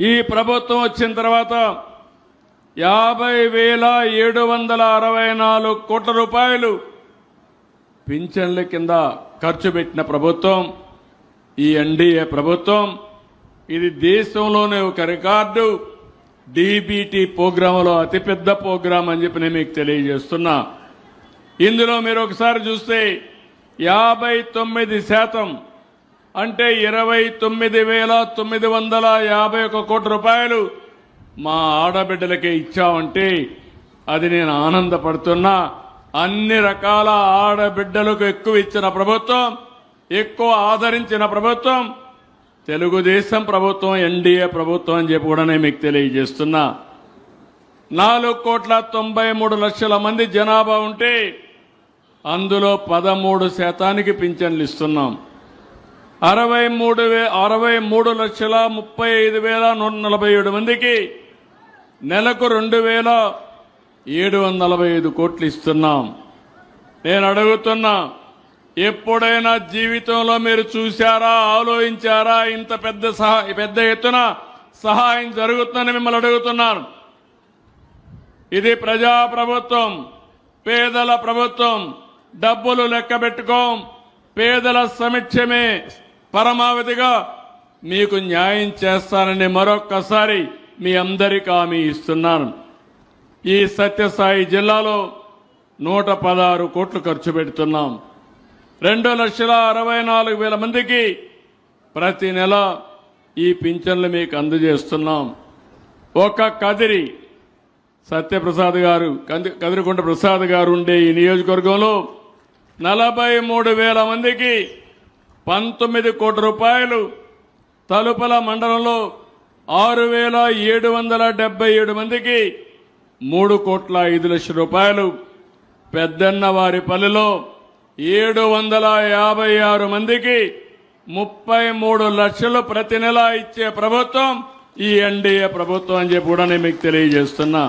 ఈ ప్రభుత్వం వచ్చిన తర్వాత 50,764 కోట్ల రూపాయలు పింఛన్ల కింద ఖర్చు పెట్టిన ప్రభుత్వం ఈ ఎన్డీఏ ప్రభుత్వం. ఇది దేశంలోనే ఒక రికార్డు. డీబీటీ ప్రోగ్రాంలో అతిపెద్ద ప్రోగ్రాం అని చెప్పి నేను మీకు తెలియజేస్తున్నా. ఇందులో మీరు ఒకసారి చూస్తే 59% అంటే 29,951 కోట్ల రూపాయలు మా ఆడబిడ్డలకే ఇచ్చామంటే అది నేను ఆనందపడుతున్నా. అన్ని రకాల ఆడబిడ్డలకు ఎక్కువ ఇచ్చిన ప్రభుత్వం, ఎక్కువ ఆదరించిన ప్రభుత్వం తెలుగుదేశం ప్రభుత్వం, ఎన్డీఏ ప్రభుత్వం అని చెప్పి కూడా నేను మీకు తెలియజేస్తున్నా. 4,93,00,000 మంది జనాభా ఉంటే అందులో 13% పింఛన్లు ఇస్తున్నాం. 63,35,147 మందికి నెలకు 2,745 కోట్లు ఇస్తున్నాం. నేను అడుగుతున్నా, ఎప్పుడైనా జీవితంలో మీరు చూశారా, ఆలోచించారా ఇంత పెద్ద ఎత్తున సహాయం జరుగుతుందని మిమ్మల్ని అడుగుతున్నాను. ఇది ప్రజా ప్రభుత్వం, పేదల ప్రభుత్వం. డబ్బులు లెక్క పెట్టుకోం. పేదల సమక్షమే పరమావధిగా మీకు న్యాయం చేస్తానని మరొక్కసారి మీ అందరికీ హామీ ఇస్తున్నాను. ఈ సత్యసాయి జిల్లాలో 116 కోట్లు ఖర్చు పెడుతున్నాం. 2,64,000 మందికి ప్రతి నెల ఈ పింఛన్లు మీకు అందజేస్తున్నాం. ఒక కదిరి సత్యప్రసాద్ గారు, కదిరికుంట ప్రసాద్ గారు ఉండే ఈ నియోజకవర్గంలో 43,000 మందికి 19 కోట్ల రూపాయలు, తలుపల మండలంలో 6,777 మందికి 3,05,00,000 రూపాయలు, పెద్దన్నవారిపల్లిలో 756 మందికి 33 లక్షలు ప్రతి నెల ఇచ్చే ప్రభుత్వం ఈ ఎన్డీఏ ప్రభుత్వం అని చెప్పి కూడా నేను మీకు తెలియజేస్తున్నా.